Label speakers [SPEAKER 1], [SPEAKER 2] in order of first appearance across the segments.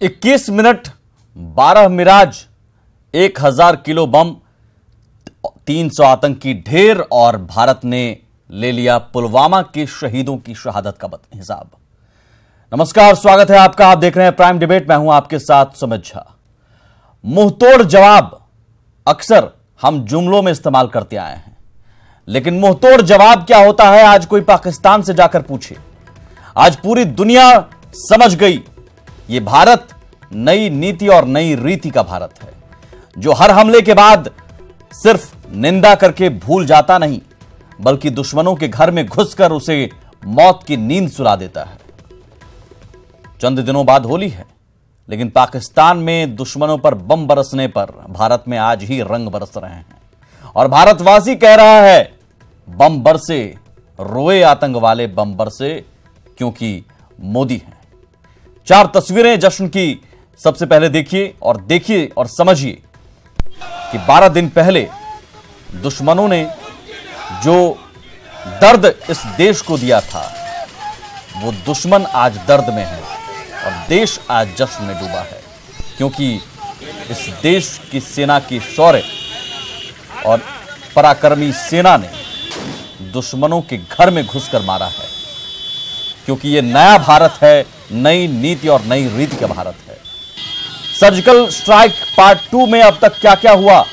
[SPEAKER 1] 21 minute 12 Miraj 1000 kilo बम 300 आतंकी ढेर और भारत ने ले लिया पुलवामा के शहीदों की शहादत का हिसाब। नमस्कार, स्वागत है आपका। आप देख रहे हैं प्राइम डिबेट। मैं हूं आपके साथ सुमित झा। मुंहतोड़ जवाब अक्सर हम जुमलों में इस्तेमाल करते आए हैं, लेकिन मुंहतोड़ जवाब क्या होता है आज कोई पाकिस्तान से जाकर पूछे। आज पूरी दुनिया समझ गई ये भारत नई नीति और नई रीति का भारत है, जो हर हमले के बाद सिर्फ निंदा करके भूल जाता नहीं, बल्कि दुश्मनों के घर में घुसकर उसे मौत की नींद सुला देता है। चंद दिनों बाद होली है, लेकिन पाकिस्तान में दुश्मनों पर बम बरसने पर भारत में आज ही रंग बरस रहे हैं और भारतवासी कह रहा है बम बरसे, रोए आतंक वाले बम बरसे, क्योंकि मोदी हैं। 4 तस्वीरें जश्न की सबसे पहले देखिए और समझिए कि 12 दिन पहले दुश्मनों ने जो दर्द इस देश को दिया था, वो दुश्मन आज दर्द में है और देश आज जश्न में डूबा है, क्योंकि इस देश की सेना की शौर्य और पराक्रमी सेना ने दुश्मनों के घर में घुसकर मारा है, क्योंकि ये नया भारत है, नई नीति और नई रीति का भारत है। सर्जिकल स्ट्राइक पार्ट 2 में अब तक क्या क्या हुआ,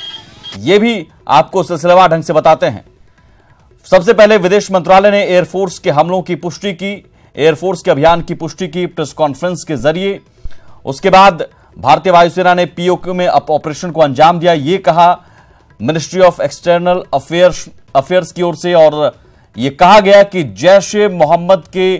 [SPEAKER 1] यह भी आपको सिलसिलेवार ढंग से बताते हैं। सबसे पहले विदेश मंत्रालय ने एयरफोर्स के हमलों की पुष्टि की, एयरफोर्स के अभियान की पुष्टि की प्रेस कॉन्फ्रेंस के जरिए। उसके बाद भारतीय वायुसेना ने पीओके में ऑपरेशन को अंजाम दिया, यह कहा मिनिस्ट्री ऑफ एक्सटर्नल अफेयर्स की ओर से, और यह कहा गया कि जैश ए मोहम्मद के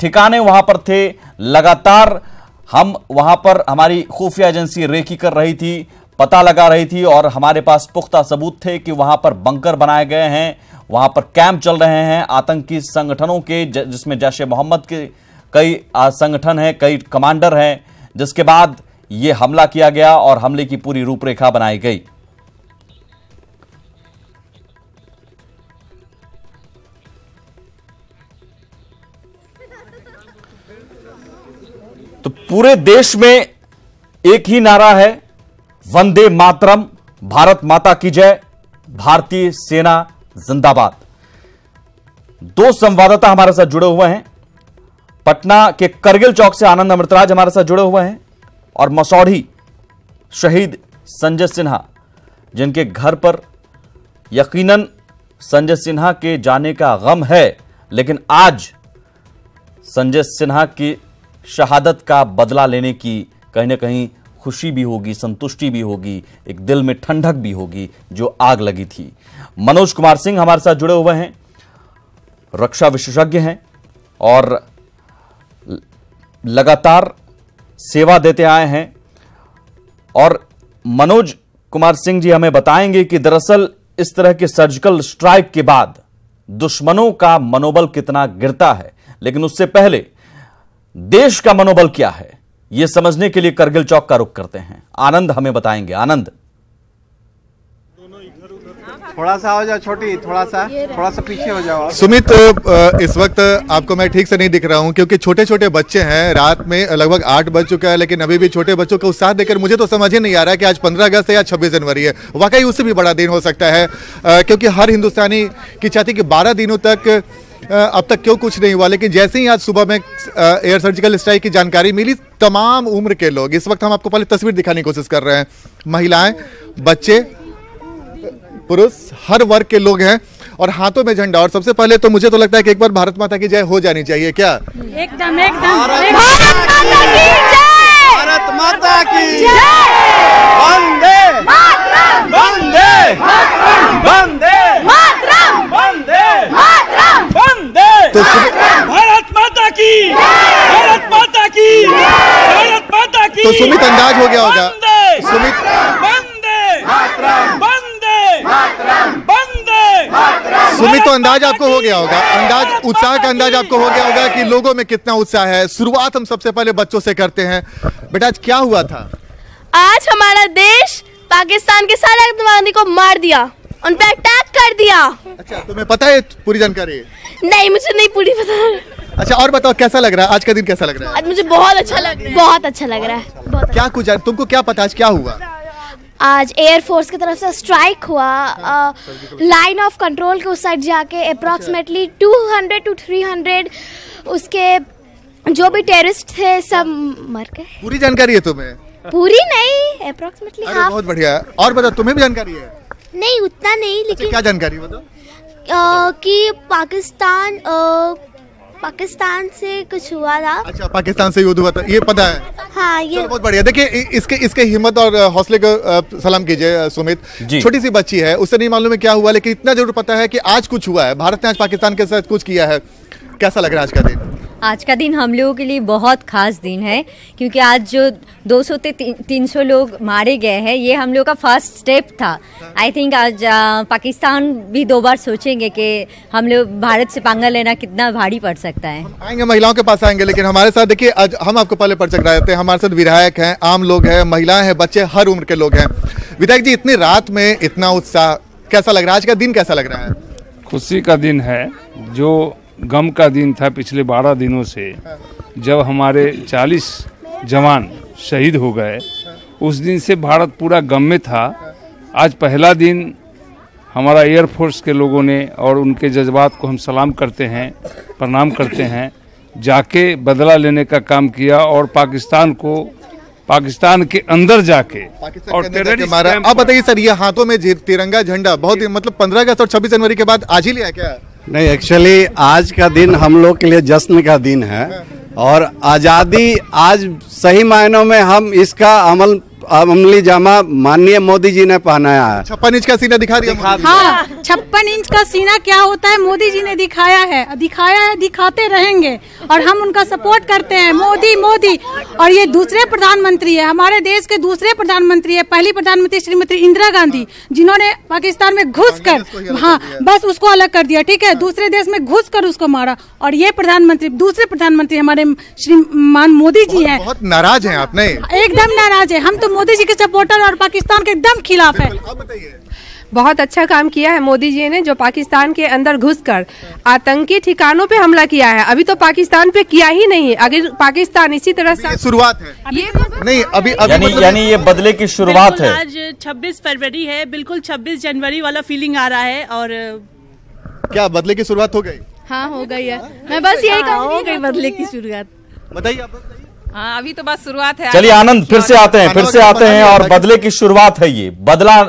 [SPEAKER 1] ठिकाने वहां पर थे। लगातार हम वहां पर हमारी खुफिया एजेंसी रेकी कर रही थी, पता लगा रही थी, और हमारे पास पुख्ता सबूत थे कि वहां पर बंकर बनाए गए हैं, वहां पर कैंप चल रहे हैं आतंकी संगठनों के, जिसमें जैश ए मोहम्मद के कई संगठन हैं, कई कमांडर हैं। जिसके बाद यह हमला किया गया और हमले की पूरी रूपरेखा बनाई गई। तो पूरे देश में एक ही नारा है, वंदे मातरम, भारत माता की जय, भारतीय सेना जिंदाबाद। 2 संवाददाता हमारे साथ जुड़े हुए हैं। पटना के करगिल चौक से आनंद अमृतराज हमारे साथ जुड़े हुए हैं, और मसौढ़ी शहीद संजय सिन्हा, जिनके घर पर यकीनन संजय सिन्हा के जाने का गम है, लेकिन आज संजय सिन्हा की शहादत का बदला लेने की कहीं ना कहीं खुशी भी होगी, संतुष्टि भी होगी, एक दिल में ठंडक भी होगी जो आग लगी थी। मनोज कुमार सिंह हमारे साथ जुड़े हुए हैं, रक्षा विशेषज्ञ हैं और लगातार सेवा देते आए हैं। और मनोज कुमार सिंह जी हमें बताएंगे कि दरअसल इस तरह के सर्जिकल स्ट्राइक के बाद दुश्मनों का मनोबल कितना गिरता है, लेकिन उससे पहले देश का मनोबल क्या है, यह समझने के लिए करगिल चौक का रुख करते हैं। आनंद हमें बताएंगे। आनंद,
[SPEAKER 2] थोड़ा सा हो जाओ, छोटी थोड़ा सा पीछे हो जाओ।
[SPEAKER 3] सुमित, इस वक्त आपको मैं ठीक से नहीं दिख रहा हूं, क्योंकि छोटे छोटे बच्चे हैं। रात में लगभग 8 बज चुका है, लेकिन अभी भी छोटे बच्चों का उत्साह देखकर मुझे तो समझ ही नहीं आ रहा है कि आज 15 अगस्त है या 26 जनवरी है। वाकई उससे भी बड़ा दिन हो सकता है, क्योंकि हर हिंदुस्तानी की चाहती कि 12 दिनों तक अब तक क्यों कुछ नहीं हुआ, लेकिन जैसे ही आज सुबह में एयर सर्जिकल स्ट्राइक की जानकारी मिली, तमाम उम्र के लोग, इस वक्त हम आपको पहले तस्वीर दिखाने की कोशिश कर रहे हैं, महिलाएं, बच्चे, पुरुष, हर वर्ग के लोग हैं और हाथों में झंडा। और सबसे पहले तो मुझे तो लगता है कि एक बार भारत माता की जय हो जानी चाहिए। क्या
[SPEAKER 4] एकदम एकदम
[SPEAKER 2] भारत माता की जय, वंदे मातरम, वंदे मातरम, वंदे मातरम, वंदे मातरम, वंदे भारत माता की, भारत माता की, भारत माता की।
[SPEAKER 3] तो सुमित अंदाज हो गया होगा,
[SPEAKER 2] सुमित, वंदे मातरम, वंदे मातरम, वंदे मातरम।
[SPEAKER 3] सुमित, तो अंदाज आपको हो गया होगा, अंदाज, उत्साह का अंदाज आपको हो गया होगा कि लोगों में कितना उत्साह है। शुरुआत हम सबसे पहले बच्चों से करते हैं। बेटा, आज क्या हुआ था?
[SPEAKER 4] आज हमारा देश पाकिस्तान के सारे आतंकवादी को मार दिया, उन पे अटैक कर दिया।
[SPEAKER 3] अच्छा, तुम्हें पता है पूरी जानकारी?
[SPEAKER 4] नहीं, मुझे नहीं पूरी पता।
[SPEAKER 3] अच्छा, और बताओ कैसा लग रहा है आज का दिन, कैसा लग रहा है?
[SPEAKER 4] आज मुझे बहुत अच्छा लग रहा है, बहुत अच्छा लग रहा है, बहुत
[SPEAKER 3] क्या कुछ है, तुमको क्या पता आज क्या हुआ?
[SPEAKER 4] आज एयरफोर्स की तरफ से स्ट्राइक हुआ, लाइन ऑफ कंट्रोल के उस साइड जाके अप्रोक्सीमेटली 200 to 300 उसके जो भी टेररिस्ट थे सब मर गए।
[SPEAKER 3] पूरी जानकारी है तुम्हें?
[SPEAKER 4] पूरी नहीं, अप्रोक्सीमेटली
[SPEAKER 3] अरे
[SPEAKER 4] हाफ।
[SPEAKER 3] बहुत बढ़िया है। और बताओ तुम्हें भी जानकारी है?
[SPEAKER 4] नहीं उतना नहीं,
[SPEAKER 3] अच्छा,
[SPEAKER 4] लेकिन
[SPEAKER 3] क्या जानकारी है बताओ?
[SPEAKER 4] कि पाकिस्तान से कुछ हुआ था।
[SPEAKER 3] अच्छा, पाकिस्तान से युद्ध हुआ था, ये पता है?
[SPEAKER 4] हाँ, ये
[SPEAKER 3] चलो बहुत बढ़िया। देखिए इसके हिम्मत और हौसले को सलाम कीजिए सुमित।
[SPEAKER 1] जी।
[SPEAKER 3] छोटी सी बच्ची है, उसे नहीं मालूम है क्या हुआ, लेकिन इतना जरूर पता है कि आज कुछ हुआ है, भारत ने आज पाकिस्तान के साथ कुछ किया है। कैसा लग रहा है आज का दिन?
[SPEAKER 5] आज का दिन हम लोगों के लिए बहुत खास दिन है, क्योंकि आज जो 200 से 300 लोग मारे गए हैं, ये हम लोग का फर्स्ट स्टेप था। आई थिंक आज पाकिस्तान भी 2 बार सोचेंगे कि हम लोग भारत से पंगा लेना कितना भारी पड़ सकता है।
[SPEAKER 3] आएंगे, महिलाओं के पास आएंगे, लेकिन हमारे साथ देखिए आज हम आपको पहले परिचय करा देते हैं। हमारे साथ विधायक हैं, आम लोग हैं, महिलाएं हैं, बच्चे, हर उम्र के लोग हैं। विधायक जी, इतनी रात में इतना उत्साह, कैसा लग रहा है आज का दिन, कैसा लग रहा है?
[SPEAKER 6] खुशी का दिन है, जो गम का दिन था पिछले 12 दिनों से, जब हमारे 40 जवान शहीद हो गए, उस दिन से भारत पूरा गम में था। आज पहला दिन हमारा एयरफोर्स के लोगों ने, और उनके जज्बात को हम सलाम करते हैं, प्रणाम करते हैं, जाके बदला लेने का काम किया और पाकिस्तान के अंदर जाके और टेररिस्ट
[SPEAKER 3] मारा। अब बताइए सर, ये हाथों में तिरंगा झंडा बहुत ही, मतलब 15 अगस्त और 26 जनवरी के बाद आज ही लिया क्या?
[SPEAKER 7] नहीं, एक्चुअली आज का दिन हम लोग के लिए जश्न का दिन है, और आज़ादी आज सही मायनों में हम इसका अमली जामा माननीय मोदी जी ने पहनाया है।
[SPEAKER 3] 56 इंच का सीना दिखा दिया।
[SPEAKER 8] हाँ, 56 इंच का सीना क्या होता है मोदी जी ने दिखाया है, दिखाते रहेंगे, और हम उनका सपोर्ट करते हैं। मोदी मोदी। और ये दूसरे प्रधानमंत्री है, हमारे देश के दूसरे प्रधानमंत्री है। पहली प्रधानमंत्री श्रीमती इंदिरा गांधी, जिन्होंने पाकिस्तान में घुसकर, हाँ बस उसको अलग कर दिया, ठीक है, दूसरे देश में घुसकर उसको मारा। और ये प्रधानमंत्री, दूसरे प्रधानमंत्री हमारे श्रीमान मोदी जी है।
[SPEAKER 3] बहुत नाराज हैं आप? नहीं,
[SPEAKER 8] एकदम नाराज है, हम तो मोदी जी के सपोर्टर और पाकिस्तान के एकदम खिलाफ है।
[SPEAKER 9] बहुत अच्छा काम किया है मोदी जी ने, जो पाकिस्तान के अंदर घुसकर आतंकी ठिकानों पे हमला किया है। अभी तो पाकिस्तान पे किया ही नहीं, अगर पाकिस्तान इसी तरह से
[SPEAKER 3] शुरुआत है,
[SPEAKER 9] ये
[SPEAKER 3] नहीं अभी
[SPEAKER 1] यानी ये बदले की शुरुआत है।
[SPEAKER 10] आज 26 फरवरी है, बिल्कुल 26 जनवरी वाला फीलिंग आ रहा है। और
[SPEAKER 3] क्या बदले की शुरुआत हो गई?
[SPEAKER 4] हाँ हो गई है, मैं बस यही कहूँगी,
[SPEAKER 10] हो गई बदले की शुरुआत।
[SPEAKER 3] बताइए आप।
[SPEAKER 9] हाँ, अभी तो बस शुरुआत है।
[SPEAKER 1] चलिए आनंद, फिर से आते हैं और बदले की शुरुआत है। ये बदला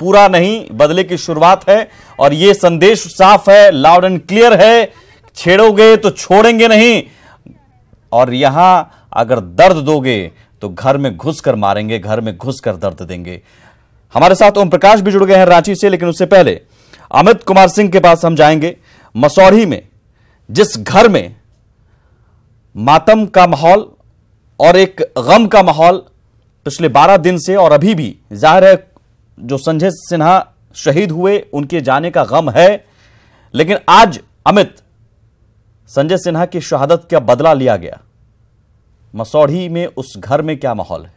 [SPEAKER 1] पूरा नहीं, बदले की शुरुआत है, और ये संदेश साफ है, लाउड एंड क्लियर है, छेड़ोगे तो छोड़ेंगे नहीं, और यहां अगर दर्द दोगे तो घर में घुसकर मारेंगे, घर में घुसकर दर्द देंगे। हमारे साथ ओम प्रकाश भी जुड़ गए हैं रांची से, लेकिन उससे पहले अमित कुमार सिंह के पास हम जाएंगे। मसौढ़ी में जिस घर में मातम का माहौल और एक गम का माहौल पिछले 12 दिन से, और अभी भी जाहिर है जो संजय सिन्हा शहीद हुए उनके जाने का गम है, लेकिन आज अमित, संजय सिन्हा की शहादत का बदला लिया गया। मसौढ़ी में उस घर में क्या माहौल है?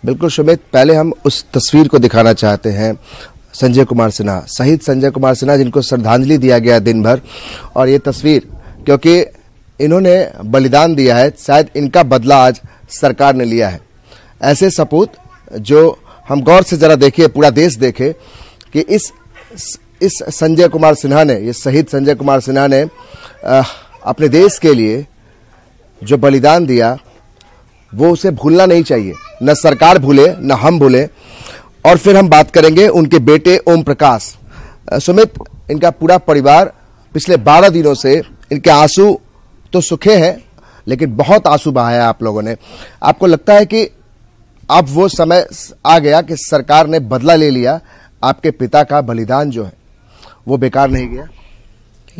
[SPEAKER 11] बिल्कुल सुमित, पहले हम उस तस्वीर को दिखाना चाहते हैं। संजय कुमार सिन्हा, शहीद संजय कुमार सिन्हा, जिनको श्रद्धांजलि दिया गया दिन भर, और ये तस्वीर क्योंकि इन्होंने बलिदान दिया है, शायद इनका बदला आज सरकार ने लिया है। ऐसे सपूत जो हम गौर से जरा देखिए, पूरा देश देखे कि इस संजय कुमार सिन्हा ने, ये शहीद संजय कुमार सिन्हा ने अपने देश के लिए जो बलिदान दिया, वो उसे भूलना नहीं चाहिए। न सरकार भूले, न हम भूले। और फिर हम बात करेंगे उनके बेटे ओम प्रकाश। सुमित, इनका पूरा परिवार पिछले 12 दिनों से, इनके आंसू तो सूखे हैं, लेकिन बहुत आंसू बहाया आप लोगों ने। आपको लगता है कि अब वो समय आ गया कि सरकार ने बदला ले लिया, आपके पिता का बलिदान जो है वो बेकार नहीं गया?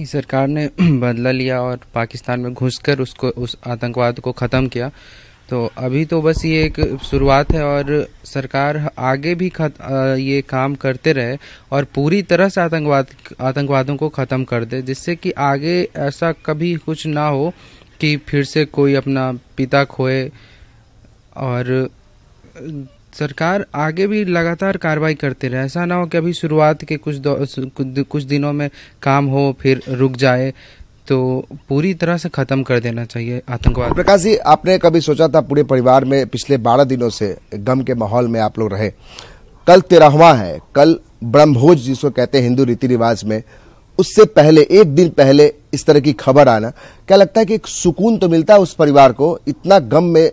[SPEAKER 12] सरकार ने बदला लिया और पाकिस्तान में घुसकर उस आतंकवाद को ख़त्म किया। तो अभी तो बस ये एक शुरुआत है, और सरकार आगे भी ये काम करते रहे और पूरी तरह से आतंकवादों को ख़त्म कर दे, जिससे कि आगे ऐसा कभी कुछ ना हो कि फिर से कोई अपना पिता खोए। और सरकार आगे भी लगातार कार्रवाई करते रहे। ऐसा ना हो कि अभी शुरुआत के कुछ दिनों में काम हो फिर रुक जाए, तो पूरी तरह से खत्म कर देना चाहिए आतंकवाद।
[SPEAKER 11] प्रकाश जी, आपने कभी सोचा था पूरे परिवार में पिछले 12 दिनों से गम के माहौल में आप लोग रहे, कल 13वां है, कल ब्रह्मभोज जिसको कहते हैं हिंदू रीति रिवाज में, उससे पहले एक दिन पहले इस तरह की खबर आना, क्या लगता है कि एक सुकून तो मिलता है उस परिवार को, इतना गम में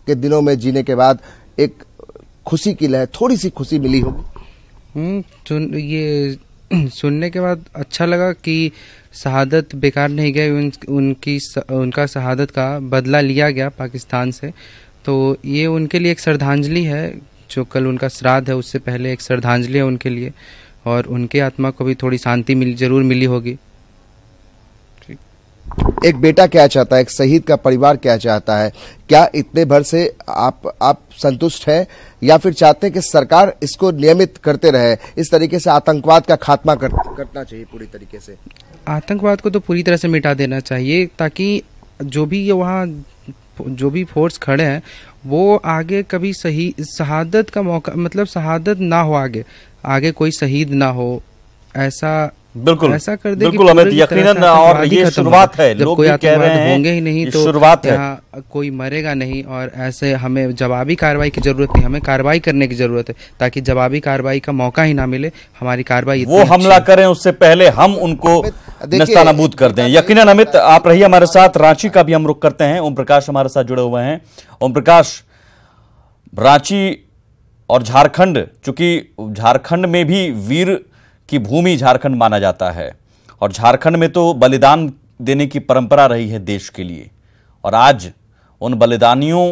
[SPEAKER 11] के दिनों में जीने के बाद एक खुशी की लहर, थोड़ी सी खुशी मिली होगी?
[SPEAKER 12] ये सुनने के बाद अच्छा लगा कि शहादत बेकार नहीं गई, उनका शहादत का बदला लिया गया पाकिस्तान से। तो ये उनके लिए एक श्रद्धांजलि है, जो कल उनका श्राद्ध है उससे पहले एक श्रद्धांजलि है उनके लिए, और उनके आत्मा को भी थोड़ी शांति जरूर मिली होगी।
[SPEAKER 11] एक बेटा क्या चाहता है, एक शहीद का परिवार क्या चाहता है? क्या इतने भर से आप संतुष्ट हैं, या फिर चाहते हैं कि सरकार इसको नियमित करते रहे, इस तरीके से आतंकवाद का खात्मा करना चाहिए पूरी तरीके से?
[SPEAKER 12] आतंकवाद को तो पूरी तरह से मिटा देना चाहिए, ताकि जो भी वहाँ जो भी फोर्स खड़े हैं वो आगे कभी सही शहादत का मौका, मतलब शहादत ना हो, आगे कोई शहीद ना हो, ऐसा
[SPEAKER 1] बिल्कुल
[SPEAKER 12] ऐसा कर दे।
[SPEAKER 1] बिल्कुल अमित, यकीनन, और ये शुरुआत है, लोग भी कह रहे हैं
[SPEAKER 12] होंगे ही नहीं तो
[SPEAKER 1] शुरुआत है,
[SPEAKER 12] कोई मरेगा नहीं, और ऐसे हमें जवाबी कार्रवाई की जरूरत नहीं, हमें कार्रवाई करने की जरूरत है, ताकि जवाबी कार्रवाई का मौका ही ना मिले, हमारी कार्रवाई
[SPEAKER 1] वो हमला करें उससे पहले हम उनको नस्तानाबूद कर दें। यकीनन अमित, आप रहिए हमारे साथ, रांची का भी हम रुख करते हैं, ओम प्रकाश हमारे साथ जुड़े हुए हैं। ओम प्रकाश, रांची और झारखंड, चूंकि झारखंड में भी वीर की भूमि झारखंड माना जाता है, और झारखंड में तो बलिदान देने की परंपरा रही है देश के लिए, और आज उन बलिदानियों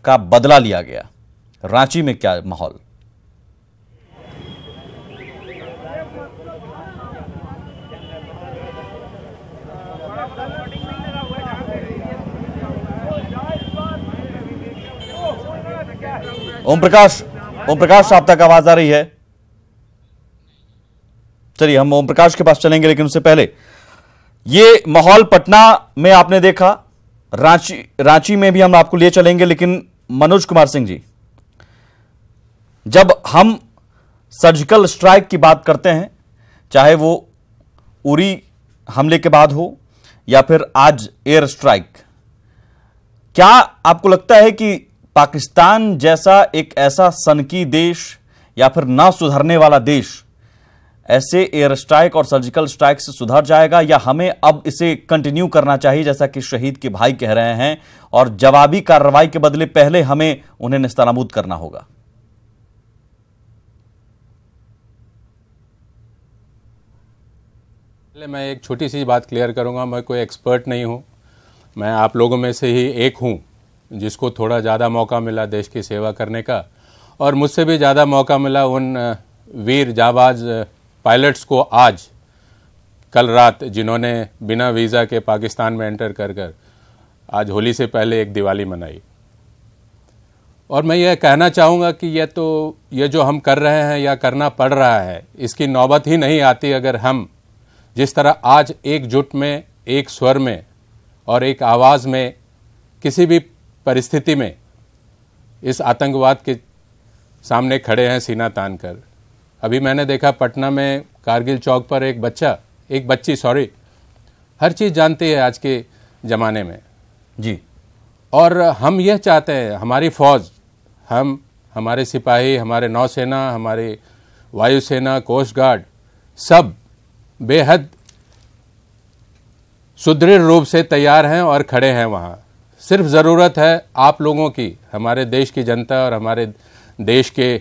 [SPEAKER 1] का बदला लिया गया। रांची में क्या माहौल? ओम प्रकाश आप तक आवाज आ रही है? चलिए हम ओम प्रकाश के पास चलेंगे, लेकिन उससे पहले ये माहौल पटना में आपने देखा, रांची में भी हम आपको लिए चलेंगे, लेकिन मनोज कुमार सिंह जी, जब हम सर्जिकल स्ट्राइक की बात करते हैं, चाहे वो उरी हमले के बाद हो या फिर आज एयर स्ट्राइक, क्या आपको लगता है कि पाकिस्तान जैसा एक ऐसा सनकी देश या फिर ना सुधरने वाला देश ऐसे एयर स्ट्राइक और सर्जिकल स्ट्राइक से सुधर जाएगा, या हमें अब इसे कंटिन्यू करना चाहिए जैसा कि शहीद के भाई कह रहे हैं, और जवाबी कार्रवाई के बदले पहले हमें उन्हें नेस्तनाबूद करना होगा?
[SPEAKER 13] पहले मैं एक छोटी सी बात क्लियर करूंगा, मैं कोई एक्सपर्ट नहीं हूं, मैं आप लोगों में से ही एक हूं जिसको थोड़ा ज़्यादा मौका मिला देश की सेवा करने का, और मुझसे भी ज़्यादा मौका मिला उन वीर जाबाज पायलट्स को आज कल रात, जिन्होंने बिना वीज़ा के पाकिस्तान में एंटर कर आज होली से पहले एक दिवाली मनाई। और मैं ये कहना चाहूँगा कि ये जो हम कर रहे हैं या करना पड़ रहा है, इसकी नौबत ही नहीं आती अगर हम जिस तरह आज एकजुट में, एक स्वर में और एक आवाज़ में किसी भी परिस्थिति में इस आतंकवाद के सामने खड़े हैं सीना तान कर। अभी मैंने देखा पटना में कारगिल चौक पर एक बच्ची हर चीज़ जानती है आज के ज़माने में
[SPEAKER 1] जी,
[SPEAKER 13] और हम यह चाहते हैं हमारी फ़ौज, हमारे सिपाही, हमारे नौसेना, हमारे वायुसेना, कोस्ट गार्ड, सब बेहद सुदृढ़ रूप से तैयार हैं और खड़े हैं वहाँ। सिर्फ ज़रूरत है आप लोगों की, हमारे देश की जनता और हमारे देश के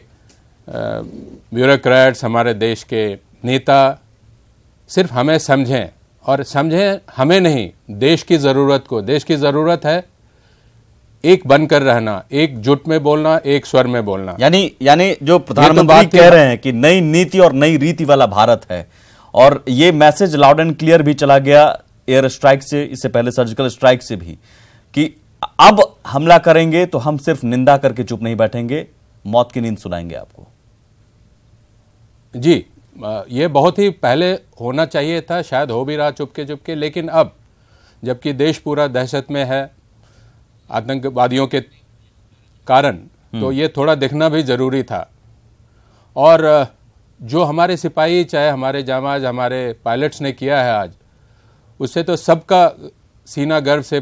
[SPEAKER 13] ब्यूरोक्रेट्स, हमारे देश के नेता सिर्फ हमें समझें, और समझें हमें नहीं, देश की ज़रूरत को। देश की ज़रूरत है एक बनकर रहना, एकजुट में बोलना, एक स्वर में बोलना।
[SPEAKER 1] यानी जो प्रधानमंत्री कह रहे हैं कि नई नीति और नई रीति वाला भारत है, और ये मैसेज लाउड एंड क्लियर भी चला गया एयर स्ट्राइक से, इससे पहले सर्जिकल स्ट्राइक से भी, कि अब हमला करेंगे तो हम सिर्फ निंदा करके चुप नहीं बैठेंगे, मौत की नींद सुनाएंगे आपको।
[SPEAKER 13] जी, ये बहुत ही पहले होना चाहिए था, शायद हो भी रहा चुपके चुपके, लेकिन अब जबकि देश पूरा दहशत में है आतंकवादियों के कारण, तो ये थोड़ा देखना भी जरूरी था। और जो हमारे सिपाही, चाहे हमारे जामाज, हमारे पायलट्स ने किया है आज, उससे तो सबका सीना गर्व से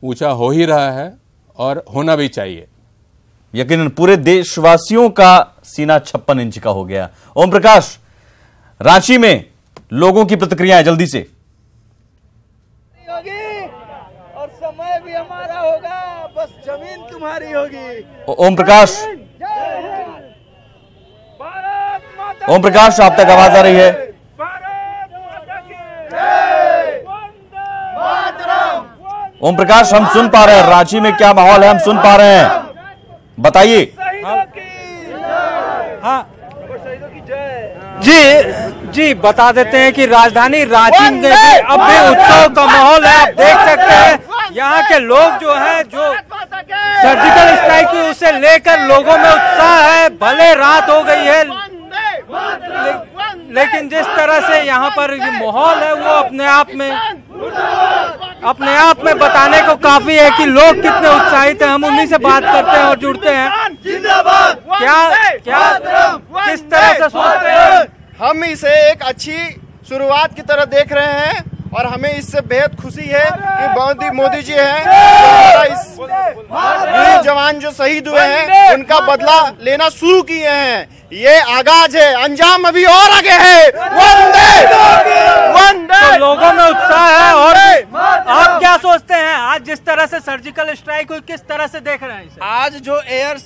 [SPEAKER 13] ऊंचा हो ही रहा है और होना भी चाहिए।
[SPEAKER 1] यकीनन पूरे देशवासियों का सीना 56 इंच का हो गया। ओम प्रकाश, रांची में लोगों की प्रतिक्रियाएं जल्दी से।
[SPEAKER 14] और समय भी हमारा होगा, बस जमीन तुम्हारी होगी।
[SPEAKER 1] ओम प्रकाश, ओम प्रकाश, आप तक आवाज आ रही है? ओम प्रकाश, हम सुन पा रहे हैं, रांची में क्या माहौल है, हम सुन पा रहे हैं, बताइए।
[SPEAKER 15] हाँ जी, बता देते हैं कि राजधानी रांची में भी अब भी उत्सव का माहौल है। आप देख सकते हैं यहाँ के लोग जो हैं, जो सर्जिकल स्ट्राइक की उसे लेकर लोगों में उत्साह है। भले रात हो गई है, लेकिन जिस तरह से यहाँ पर ये माहौल है वो अपने आप में बताने को काफी है कि लोग कितने उत्साहित हैं। हम उन्हीं से बात करते हैं और जुड़ते हैं। क्या किस तरह से सोचते हैं?
[SPEAKER 14] हम इसे एक अच्छी शुरुआत की तरह देख रहे हैं और हमें इससे बेहद खुशी है कि मोदी जी हैं, हमारा इस वीर जवान जो शहीद हुए हैं उनका बदला लेना शुरू किए हैं। ये आगाज है, अंजाम अभी और आगे है।
[SPEAKER 15] तो लोगों में उत्साह है। और आप क्या सोचते हैं आज जिस तरह से सर्जिकल स्ट्राइक हुई, किस तरह से देख रहे हैं इसे?
[SPEAKER 14] आज जो एयर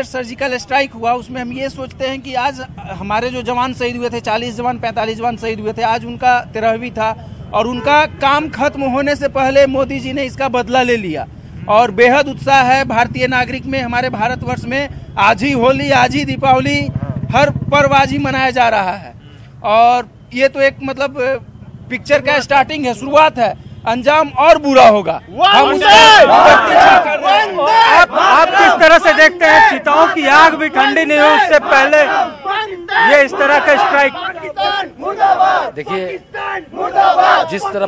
[SPEAKER 14] सर्जिकल स्ट्राइक हुआ उसमें हम ये सोचते हैं कि आज हमारे जो जवान शहीद हुए थे, 40 जवान 45 जवान शहीद हुए थे, आज उनका 13वीं था और उनका काम खत्म होने से पहले मोदी जी ने इसका बदला ले लिया और बेहद उत्साह है भारतीय नागरिक में। हमारे भारतवर्ष में आज ही होली, आज ही दीपावली, हर पर्व आज ही मनाया जा रहा है और ये तो एक मतलब पिक्चर का स्टार्टिंग है, शुरुआत है। अंजाम और बुरा होगा। हम आप किस तरह से देखते हैं? चिताओं की आग भी ठंडी नहीं हुई उससे पहले ये इस तरह का स्ट्राइक।
[SPEAKER 16] देखिए, जिस तरह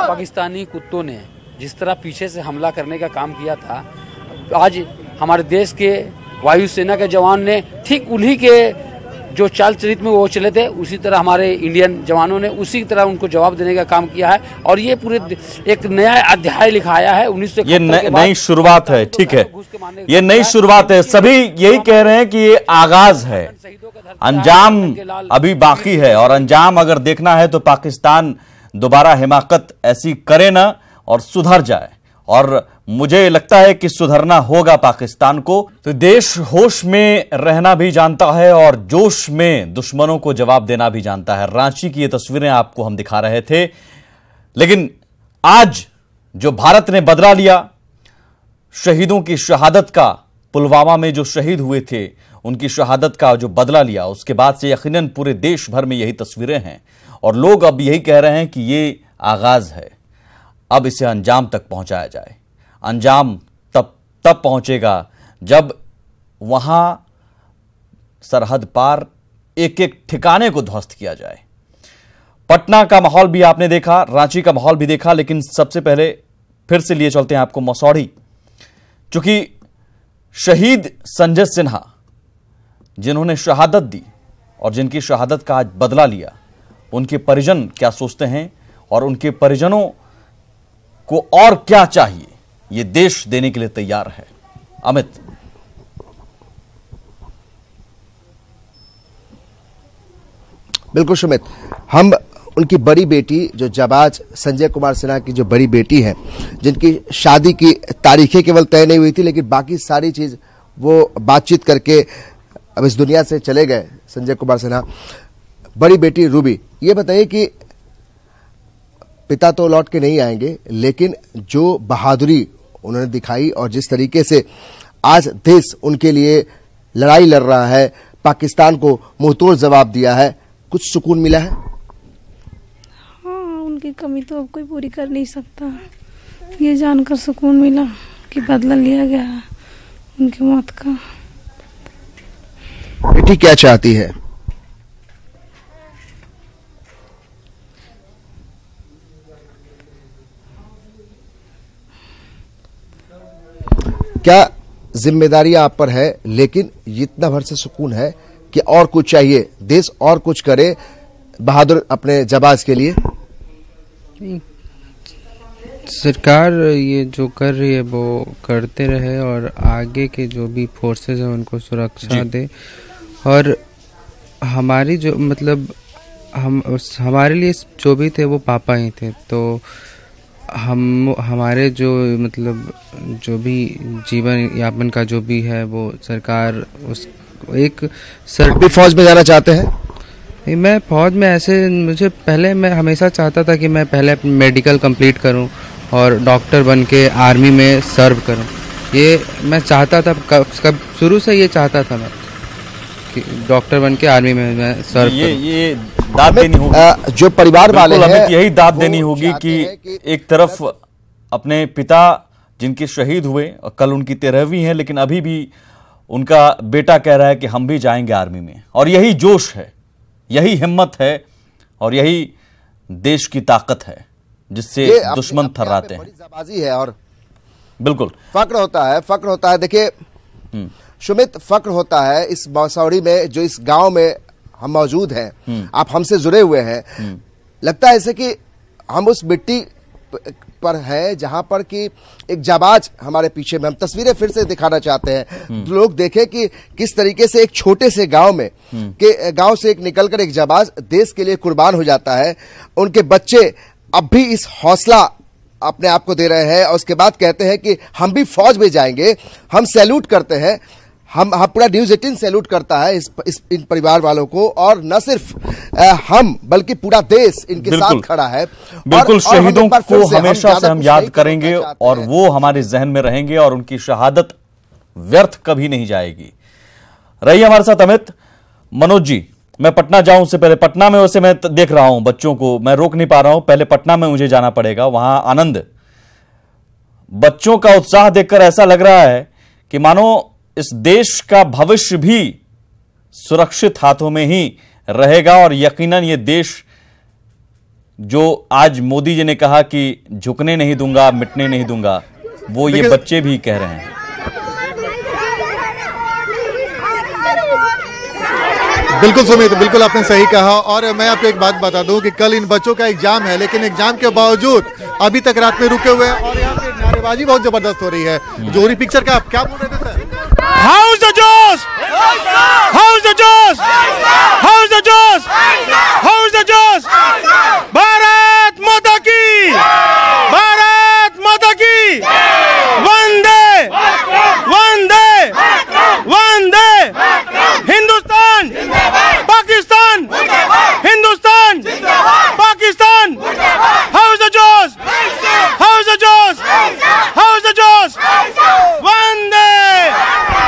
[SPEAKER 16] पाकिस्तानी कुत्तों ने जिस तरह पीछे से हमला करने का काम किया था, आज हमारे देश के वायुसेना के जवान ने ठीक उन्हीं के जो चाल चरित में वो चले थे, उसी तरह हमारे इंडियन जवानों ने उसी तरह उनको जवाब देने का काम किया है और ये पूरे एक नया अध्याय लिखाया है। 1971
[SPEAKER 1] ये नई शुरुआत है, ठीक है, ये नई शुरुआत है। सभी यही कह रहे हैं कि ये आगाज है, अंजाम अभी बाकी है और अंजाम अगर देखना है तो पाकिस्तान दोबारा हिमाकत ऐसी करे ना और सुधर जाए। और मुझे लगता है कि सुधरना होगा पाकिस्तान को। तो देश होश में रहना भी जानता है और जोश में दुश्मनों को जवाब देना भी जानता है। रांची की ये तस्वीरें आपको हम दिखा रहे थे, लेकिन आज जो भारत ने बदला लिया शहीदों की शहादत का, पुलवामा में जो शहीद हुए थे उनकी शहादत का जो बदला लिया, उसके बाद से यकीनन पूरे देश भर में यही तस्वीरें हैं और लोग अब यही कह रहे हैं कि ये आगाज है, अब इसे अंजाम तक पहुंचाया जाए। अंजाम तब पहुंचेगा जब वहां सरहद पार एक एक ठिकाने को ध्वस्त किया जाए। पटना का माहौल भी आपने देखा, रांची का माहौल भी देखा, लेकिन सबसे पहले फिर से लिए चलते हैं आपको मसौढ़ी। चूंकि शहीद संजय सिन्हा जिन्होंने शहादत दी और जिनकी शहादत का आज बदला लिया, उनके परिजन क्या सोचते हैं और उनके परिजनों को और क्या चाहिए, ये देश देने के लिए तैयार है। अमित।
[SPEAKER 11] बिल्कुल सुमित, हम उनकी बड़ी बेटी जो जाबाज संजय कुमार सिन्हा की जो बड़ी बेटी है, जिनकी शादी की तारीखें केवल तय नहीं हुई थी लेकिन बाकी सारी चीज वो बातचीत करके अब इस दुनिया से चले गए संजय कुमार सिन्हा। बड़ी बेटी रूबी, ये बताइए कि पिता तो लौट के नहीं आएंगे, लेकिन जो बहादुरी उन्होंने दिखाई और जिस तरीके से आज देश उनके लिए लड़ाई लड़ रहा है, पाकिस्तान को मुंहतोड़ जवाब दिया है, कुछ सुकून मिला है?
[SPEAKER 17] हाँ, उनकी कमी तो अब कोई पूरी कर नहीं सकता। ये जानकर सुकून मिला कि बदला लिया गया है उनकी मौत का।
[SPEAKER 11] बेटी क्या चाहती है? क्या जिम्मेदारी आप पर है, लेकिन इतना भर से सुकून है कि और कुछ चाहिए, देश और कुछ करे बहादुर अपने जाबाज के लिए?
[SPEAKER 12] सरकार ये जो कर रही है वो करते रहे और आगे के जो भी फोर्सेस हैं उनको सुरक्षा दे। और हमारी जो मतलब हमारे लिए जो भी थे वो पापा ही थे, तो हमारे जो मतलब जो भी जीवन यापन का जो भी है वो सरकार उस एक
[SPEAKER 11] भी फौज में जाना चाहते हैं?
[SPEAKER 12] मैं फौज में मैं हमेशा चाहता था कि मैं पहले मेडिकल कंप्लीट करूं और डॉक्टर बन के आर्मी में सर्व करूं। ये मैं चाहता था, कब शुरू से ये चाहता था मैं कि डॉक्टर बन के आर्मी में मैं सर्व करूं।
[SPEAKER 1] ये दाद देनी होगी
[SPEAKER 11] जो परिवार वाले हैं,
[SPEAKER 1] यही दाद देनी होगी कि एक तरफ अपने पिता जिनके शहीद हुए, कल उनकी 13वीं है, लेकिन अभी भी उनका बेटा कह रहा है कि हम भी जाएंगे आर्मी में। और यही जोश है, यही हिम्मत है और यही देश की ताकत है जिससे दुश्मन थर्राते हैं।
[SPEAKER 11] जाबाजी है और
[SPEAKER 1] बिल्कुल
[SPEAKER 11] फक्र होता है। देखिए सुमित, फक्र होता है इस मौसौड़ी में, जो इस गांव में हम मौजूद हैं, आप हमसे जुड़े हुए हैं। लगता है ऐसे कि हम उस मिट्टी पर है जहां पर कि एक जाबाज हमारे पीछे में। हम तस्वीरें फिर से दिखाना चाहते हैं, लोग देखें कि किस तरीके से एक छोटे से गांव में के गांव से एक निकलकर एक जाबाज देश के लिए कुर्बान हो जाता है। उनके बच्चे अब भी इस हौसला अपने आप को दे रहे हैं और उसके बाद कहते हैं कि हम भी फौज में जाएंगे। हम सैल्यूट करते हैं, हम पूरा न्यूज़ 18 सैल्यूट करता है इन परिवार वालों को, और न सिर्फ हम बल्कि पूरा देश इनके साथ खड़ा है।
[SPEAKER 1] बिल्कुल, शहीदों को हमेशा से हम याद करेंगे और वो हमारे जहन में रहेंगे और उनकी शहादत व्यर्थ कभी नहीं जाएगी। रहिए हमारे साथ अमित। मनोज जी, मैं पटना जाऊं उससे पहले, पटना में वैसे मैं देख रहा हूं बच्चों को, मैं रोक नहीं पा रहा हूं, पहले पटना में मुझे जाना पड़ेगा। वहां आनंद, बच्चों का उत्साह देखकर ऐसा लग रहा है कि मानो इस देश का भविष्य भी सुरक्षित हाथों में ही रहेगा। और यकीनन ये देश जो आज मोदी जी ने कहा कि झुकने नहीं दूंगा, मिटने नहीं दूंगा, वो ये बच्चे भी कह रहे हैं।
[SPEAKER 3] बिल्कुल सुमित, बिल्कुल आपने सही कहा। और मैं आपको एक बात बता दूं कि कल इन बच्चों का एग्जाम है, लेकिन एग्जाम के बावजूद अभी तक रात में रुके हुए हैं और यहाँ पे नारेबाजी बहुत जबरदस्त हो रही है। जोहरी पिक्चर का आप क्या बोल रहे थे sir?
[SPEAKER 18] How's the Josh? How's the Josh? How's the Josh? How's the Josh? Bharat माता की, भारत माता की, वंदे वंदे वंदे, Hindustan Pakistan, Hindustan Pakistan. How's the Josh? How's the Josh? How's the Josh? वंदे।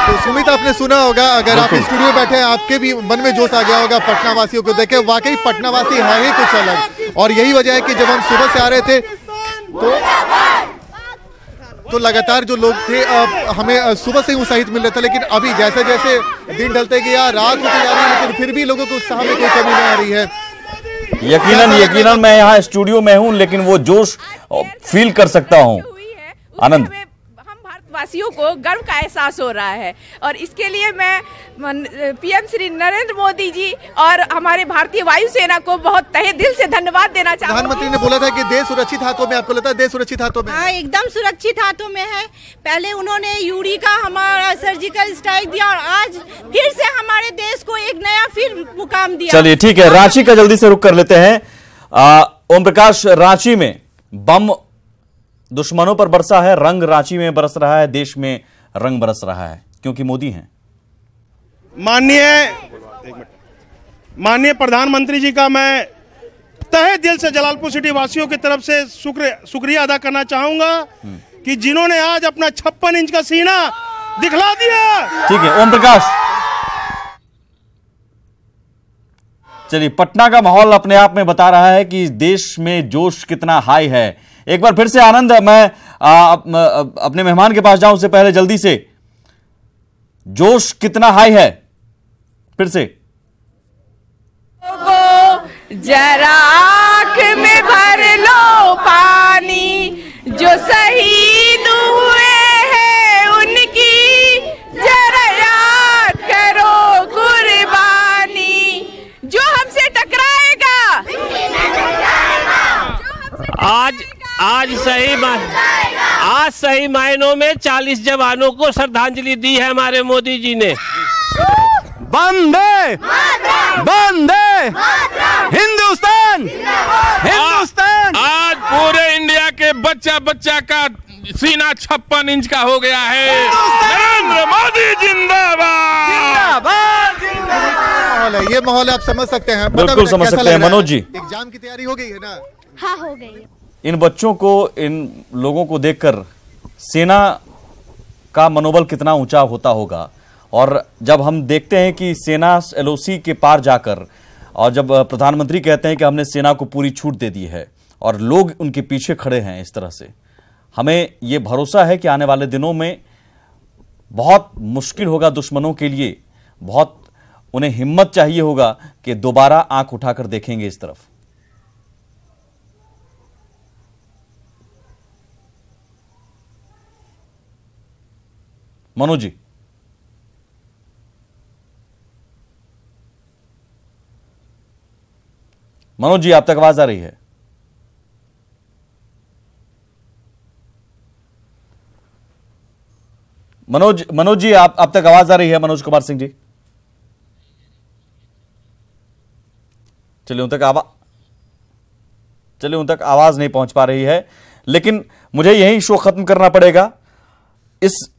[SPEAKER 3] तो सुमित, आपने सुना होगा, अगर आप स्टूडियो में बैठे हैं आपके भी मन में जोश आ गया होगा पटना वासियों को देखे। वाकई पटना वासी है ही कुछ अलग, और यही वजह है कि जब हम सुबह से आ रहे थे तो लगातार जो लोग थे हमें सुबह से ही उत्साहित मिल रहा था। लेकिन अभी जैसे जैसे दिन ढलते गया, रात होती जा रही है, लेकिन फिर भी लोगों को उत्साह में कोई कमी नहीं आ रही है।
[SPEAKER 1] यकीनन मैं यहाँ स्टूडियो में हूँ, लेकिन वो जोश फील कर सकता हूँ। आनंद,
[SPEAKER 19] वासियों को गर्व का एहसास हो रहा है और इसके लिए मैं पीएम श्री नरेंद्र मोदी जी और हमारे भारतीय वायुसेना को बहुत तहे दिल से धन्यवाद देना चाहूँगी।
[SPEAKER 3] प्रधानमंत्री ने बोला था कि देश सुरक्षित हाथों में, आपको लगता है देश सुरक्षित हाथों में?
[SPEAKER 20] हाँ, एकदम सुरक्षित हाथों में है। पहले उन्होंने यूरी का हमारा सर्जिकल स्ट्राइक दिया और आज फिर से हमारे देश को एक नया फिर मुकाम दिया।
[SPEAKER 1] चलिए ठीक है, रांची का जल्दी से रुख कर लेते हैं। ओम प्रकाश, रांची में बम दुश्मनों पर बरसा है, रंग रांची में बरस रहा है, देश में रंग बरस रहा है, क्योंकि मोदी हैं।
[SPEAKER 18] माननीय प्रधानमंत्री जी का मैं तहे दिल से जलालपुर सिटी वासियों की तरफ से शुक्रिया अदा करना चाहूंगा कि जिन्होंने आज अपना 56 इंच का सीना दिखला दिया।
[SPEAKER 1] ठीक है ओम प्रकाश, चलिए, पटना का माहौल अपने आप में बता रहा है कि देश में जोश कितना हाई है। एक बार फिर से आनंद, मैं अपने मेहमान के पास जाऊं उससे पहले जल्दी से, जोश कितना हाई है फिर से?
[SPEAKER 19] जरा आँख में भर लो पानी, जो शहीद हुए हैं उनके
[SPEAKER 21] आज सही मायनों में 40 जवानों को श्रद्धांजलि दी है हमारे मोदी जी ने।
[SPEAKER 22] वंदे वंदे हिंदुस्तान हिंदुस्तान।
[SPEAKER 23] आज पूरे इंडिया के बच्चा बच्चा का सीना 56 इंच का हो गया है। नरेंद्र मोदी जिंदाबाद।
[SPEAKER 3] ये माहौल आप समझ सकते हैं।
[SPEAKER 1] बिल्कुल समझ सकते हैं मनोज जी।
[SPEAKER 3] एग्जाम की तैयारी हो गई है ना?
[SPEAKER 4] हाँ, हो गई है।
[SPEAKER 1] इन बच्चों को, इन लोगों को देखकर सेना का मनोबल कितना ऊंचा होता होगा। और जब हम देखते हैं कि सेना एलओसी के पार जाकर, और जब प्रधानमंत्री कहते हैं कि हमने सेना को पूरी छूट दे दी है और लोग उनके पीछे खड़े हैं इस तरह से, हमें ये भरोसा है कि आने वाले दिनों में बहुत मुश्किल होगा दुश्मनों के लिए, बहुत उन्हें हिम्मत चाहिए होगा कि दोबारा आंख उठाकर देखेंगे इस तरफ। मनोज जी, मनोज जी आप तक आवाज आ रही है? मनोज जी आप तक आवाज आ रही है? मनोज कुमार सिंह जी, चलिए उन तक आवाज नहीं पहुंच पा रही है। लेकिन मुझे यही शो खत्म करना पड़ेगा। इस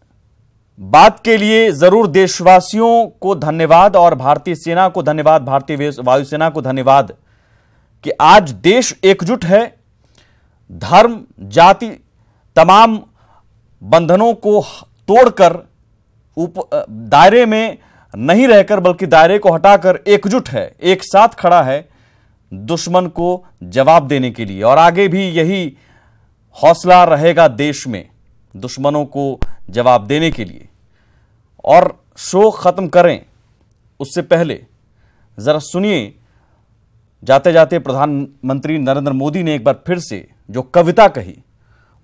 [SPEAKER 1] बात के लिए जरूर देशवासियों को धन्यवाद और भारतीय सेना को धन्यवाद, भारतीय वायुसेना को धन्यवाद कि आज देश एकजुट है। धर्म, जाति, तमाम बंधनों को तोड़कर दायरे में नहीं रहकर, बल्कि दायरे को हटाकर एकजुट है, एक साथ खड़ा है दुश्मन को जवाब देने के लिए। और आगे भी यही हौसला रहेगा देश में दुश्मनों को जवाब देने के लिए। और शो खत्म करें उससे पहले जरा सुनिए, जाते जाते प्रधानमंत्री नरेंद्र मोदी ने एक बार फिर से जो कविता कही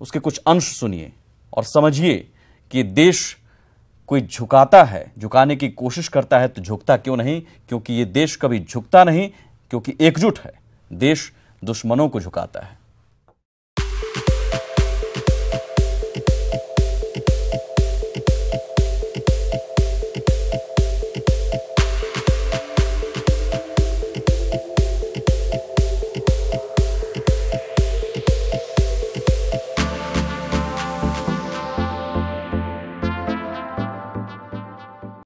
[SPEAKER 1] उसके कुछ अंश सुनिए और समझिए कि देश कोई झुकाता है, झुकाने की कोशिश करता है तो झुकता क्यों नहीं? क्योंकि ये देश कभी झुकता नहीं, क्योंकि एकजुट है। देश दुश्मनों को झुकाता है।